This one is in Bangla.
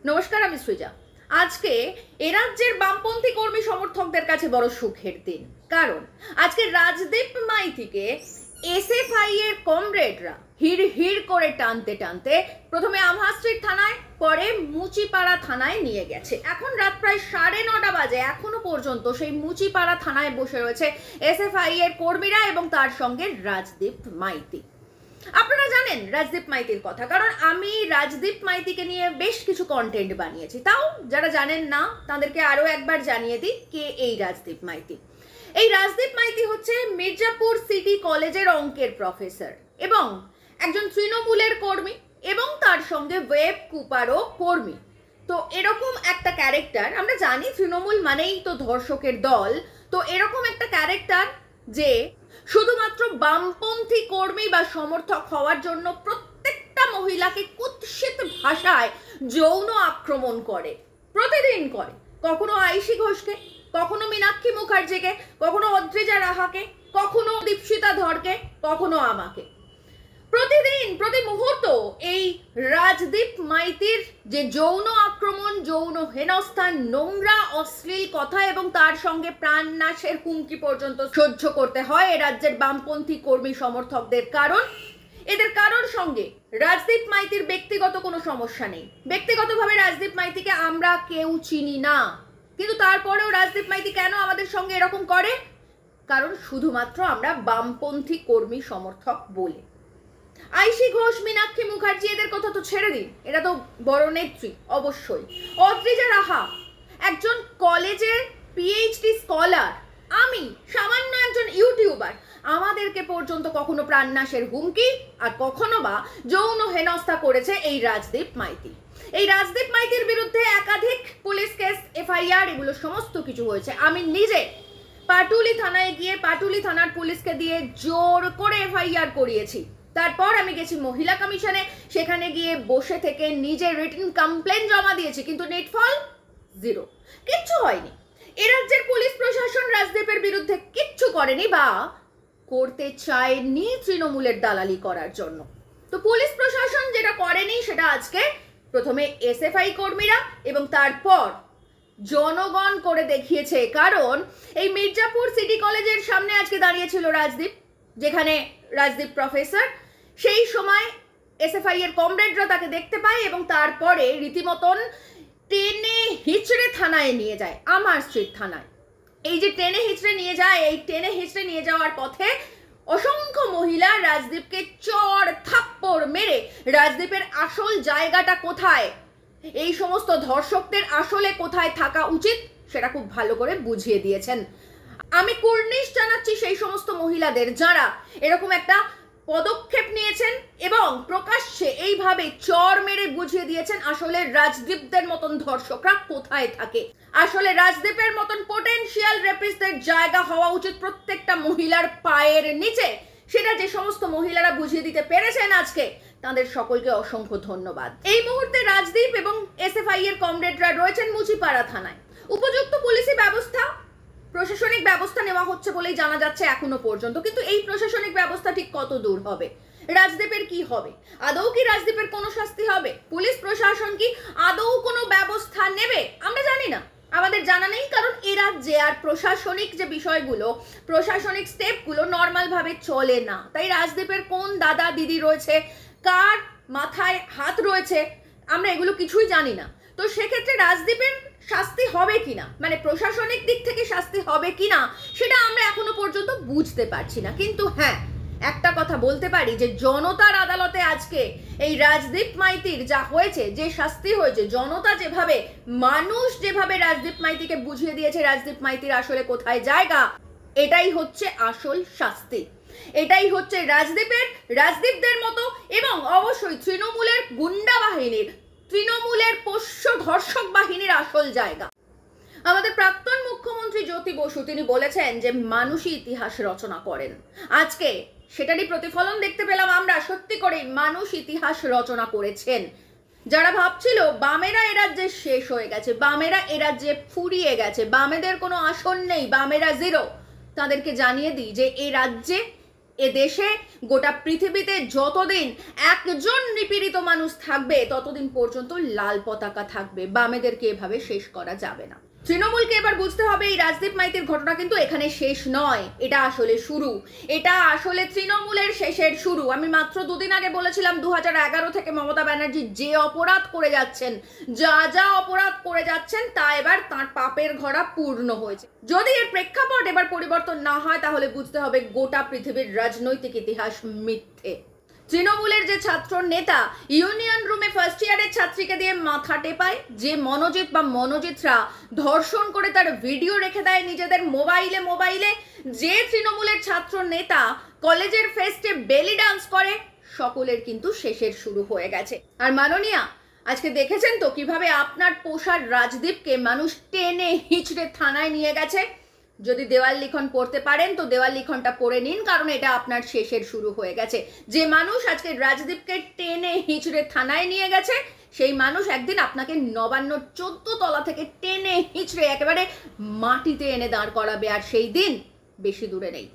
নমস্কার, আমি সৃজা। আজকে এ রাজ্যের বামপন্থী কর্মী সমর্থকদের কাছে বড় সুখের দিন, কারণ আজকে রাজদীপ মাইতিকে এসএফআই এর কমরেডরা হিড় হিড় করে টানতে টানতে প্রথমে আমহা স্ট্রিট থানায়, পরে মুচিপাড়া থানায় নিয়ে গেছে। এখন রাত প্রায় 9:30 বাজে, এখনো পর্যন্ত সেই মুচিপাড়া থানায় বসে রয়েছে এসএফআই এর কর্মীরা এবং তার সঙ্গে রাজদীপ মাইতি। আপনারা জানেন রাজদীপ মাইতির কথা, কারণ আমি রাজদীপ মাইতিকে নিয়ে বেশ কিছু কন্টেন্ট বানিয়েছি। তাও যারা জানেন না তাদেরকে আরো একবার জানিয়ে দিই কে এই রাজদীপ মাইতি। এই রাজদীপ মাইতি হচ্ছে মির্জাপুর সিটি কলেজের অঙ্কের প্রফেসর এবং একজন তৃণমূলের কর্মী এবং তার সঙ্গে ওয়েব কুপারও কর্মী। তো এরকম একটা ক্যারেক্টার, আমরা জানি তৃণমূল মানেই তো ধর্ষকের দল, তো এরকম একটা ক্যারেক্টার যে শুধুমাত্র বামপন্থী কর্মী বা সমর্থক হওয়ার জন্য প্রত্যেকটা মহিলাকে কুৎসিত ভাষায় যৌন আক্রমণ করে, প্রতিদিন করে। কখনো আয়ুষী ঘোষকে, কখনো মীনাক্ষী মুখার্জিকে, কখনো অদ্রিজা রাহাকে, কখনো দীপশিতা ধরকে, কখনো আমাকে। প্রতিদিন প্রতি মুহূর্ত এই রাজদীপ মাইতির যে যৌন আক্রমণ, যৌন হেনস্থান, নোংরা অশ্লীল কথা এবং তার সঙ্গে প্রাণনাশের হুমকি পর্যন্ত সহ্য করতে হয় এ রাজ্যের বামপন্থী কর্মী সমর্থকদের। কারণ এদের কারোর সঙ্গে রাজদীপ মাইতির ব্যক্তিগত কোনো সমস্যা নেই। ব্যক্তিগতভাবে রাজদীপ মাইতিকে আমরা কেউ চিনি না, কিন্তু তারপরেও রাজদীপ মাইতি কেন আমাদের সঙ্গে এরকম করে? কারণ শুধুমাত্র আমরা বামপন্থী কর্মী সমর্থক বলে। আয়ুষী ঘোষ, মীনাক্ষী মুখার্জি এদের কথা তো ছেড়ে দিন, এরা তো বড় নেত্রী অবশ্যই। অদ্রিজা রাহা একজন কলেজের পিএইচডি স্কলার, আমি সামান্য একজন ইউটিউবার। আমাদেরকে পর্যন্ত কখনো প্রাণনাশের হুমকি আর কখনো বা যৌন হেনস্থা করেছে এই রাজদীপ মাইতি। এই রাজদীপ মাইতির বিরুদ্ধে একাধিক পুলিশ কেস, এফআইআর, এগুলো সমস্ত কিছু হয়েছে। আমি নিজে পাটুলি থানায় গিয়ে পাটুলি থানার পুলিশকে দিয়ে জোর করে এফআইআর করিয়েছি। তারপর আমি গেছি মহিলা কমিশনে, সেখানে গিয়ে বসে থেকে নিজে রিটেন কমপ্লেন জমা দিয়েছি, কিন্তু নিটফল জিরো, কিচ্ছু হয়নি। এ রাজ্যের পুলিশ প্রশাসন রাজদীপের বিরুদ্ধে কিচ্ছু করেনি বা করতে চায়নি তৃণমূলের দালালি করার জন্য। তো পুলিশ প্রশাসন যেটা করেনি সেটা আজকে প্রথমে এসএফআই কর্মীরা এবং তারপর জনগণ করে দেখিয়েছে। কারণ এই মির্জাপুর সিটি কলেজের সামনে আজকে দাঁড়িয়েছিল রাজদীপ, যেখানে রাজদীপ প্রফেসর। সেই সময় এসএফআই এর কমরেডরা তাকে দেখতে পায় এবং তারপরে রীতিমতন টেনে হিচড়ে থানায় নিয়ে যায়, আমার স্ট্রিট থানায়। এই যে টেনে হিচড়ে নিয়ে যায়, এই টেনে হিচড়ে নিয়ে যাওয়ার পথে অসংখ্য মহিলা রাজদীপকে চড় থাপ্পড় মেরে রাজদীপের আসল জায়গাটা কোথায়, এই সমস্ত ধর্ষকদের আসলে কোথায় থাকা উচিত সেটা খুব ভালো করে বুঝিয়ে দিয়েছেন। আমি কুর্নিশ জানাচ্ছি সেই সমস্ত মহিলাদের যারা এরকম একটা পদক্ষেপ নিয়েছেন এবং প্রকাশ্যে এইভাবে চর মেরে বুঝিয়ে দিয়েছেন আসলে রাজদীপদের মতন ধর্ষকরা কোথায় থাকে। আসলে রাজদীপের মতন পোটেনশিয়াল রেপিস্টদের জায়গা হওয়া উচিত প্রত্যেকটা মহিলার পায়ের নিচে। সেটা যে সমস্ত মহিলারা বুঝিয়ে দিতে পেরেছেন আজকে, তাদের সকলকে অসংখ্য ধন্যবাদ। এই মুহূর্তে রাজদীপ এবং এসএফআই এর কমরেডরা রয়েছেন মুচিপাড়া থানায়। উপযুক্ত পুলিশি ব্যবস্থা, প্রশাসনিক ব্যবস্থা নেওয়া হচ্ছে বলেই জানা যাচ্ছে এখনো পর্যন্ত, কিন্তু এই প্রশাসনিক ব্যবস্থা ঠিক কত দূর হবে? রাজদীপের কি হবে? আদৌ কি রাজদীপের কোনো শাস্তি হবে? পুলিশ প্রশাসন কি আদৌ কোনো ব্যবস্থা নেবে? আমরা জানি না, আমাদের জানা নেই। কারণ এ রাজ্যে আর প্রশাসনিক যে বিষয়গুলো, প্রশাসনিক স্টেপগুলো নর্মাল ভাবে চলে না। তাই রাজদীপের কোন দাদা দিদি রয়েছে, কার মাথায় হাত রয়েছে, আমরা এগুলো কিছুই জানি না। তো সেক্ষেত্রে রাজদীপের শাস্তি হবে কিনা, মানে প্রশাসনিক দিক থেকে শাস্তি হবে কিনা, সেটা আমরা এখনো পর্যন্ত বুঝতে পারছি না। কিন্তু হ্যাঁ, একটা কথা বলতে পারি যে জনতার আদালতে আজকে এই রাজদীপ মাইতির যা হয়েছে, যে শাস্তি হয়েছে, জনতা যেভাবে, মানুষ যেভাবে রাজদীপ মাইতিকে বুঝিয়ে দিয়েছে রাজদীপ মাইতির আসলে কোথায় জায়গা, এটাই হচ্ছে আসল শাস্তি। এটাই হচ্ছে রাজদীপদের মতো এবং অবশ্যই তৃণমূলের গুন্ডা বাহিনীর, তৃণমূলের পোষ্য ধর্ষক বাহিনীর আসল জায়গা। আমাদের প্রাক্তন মুখ্যমন্ত্রী জ্যোতি বসু তিনি বলেছেন যে মানুষই ইতিহাস রচনা করেন। আজকে সেটারই প্রতিফলন দেখতে পেলাম আমরা। সত্যি করেই মানুষ ইতিহাস রচনা করেছেন। যারা ভাবছিল বামেরা এ রাজ্যে শেষ হয়ে গেছে, বামেরা এ রাজ্যে ফুরিয়ে গেছে, বামেদের কোনো আসন নেই, বামেরা জিরো, তাদেরকে জানিয়ে দিই যে এই রাজ্যে এ দেশে গোটা পৃথিবীতে যতদিন একজন নিপীড়িত মানুষ থাকবে ততদিন পর্যন্ত লাল পতাকা থাকবে। বামেদেরকে এভাবে শেষ করা যাবে না। তৃণমূলকে এবার বুঝতে হবে এই রাজদীপ মাইতির ঘটনা কিন্তু এখানে শেষ নয়, এটা আসলে শুরু। এটা আসলে তৃণমূলের শেষের শুরু। আমি মাত্র দুদিন আগে বলেছিলাম 2011 থেকে মমতা ব্যানার্জি যে অপরাধ করে যাচ্ছেন, যা অপরাধ করে যাচ্ছেন তা এবার তার পাপের ঘোড়া পূর্ণ হয়েছে। যদি এর প্রেক্ষাপট এবার পরিবর্তন না হয় তাহলে বুঝতে হবে গোটা পৃথিবীর রাজনৈতিক ইতিহাস মিথ্যে। তৃণমূলের যে ছাত্র নেতা ইউনিয়ন রুমে ফার্স্ট ইয়ারের ছাত্রীকে দিয়ে মাথা টেপায়, যে মনোজিৎ বা মনোজিৎরা ধর্ষণ করে তার ভিডিও রেখে দেয় নিজেদের মোবাইলে, যে তৃণমূলের ছাত্র নেতা কলেজের ফেস্টে বেলি ডান্স করে, সকলের কিন্তু শেষের শুরু হয়ে গেছে। আর মাননীয়া, আজকে দেখেছেন তো কিভাবে আপনার পোষার রাজদীপকে মানুষ টেনে হিচড়ে থানায় নিয়ে গেছে। যদি দেওয়াল লিখন পড়তে পারেন তো দেওয়াল লিখনটা পড়ে নিন, কারণ এটা আপনার শেষের শুরু হয়ে গেছে। যে মানুষ আজকে রাজদীপকে টেনে হিচড়ে থানায় নিয়ে গেছে সেই মানুষ একদিন আপনাকে নবান্ন 14 তলা থেকে টেনে হিচড়ে একেবারে মাটিতে এনে দাঁড় করাবে, আর সেই দিন বেশি দূরে নেই।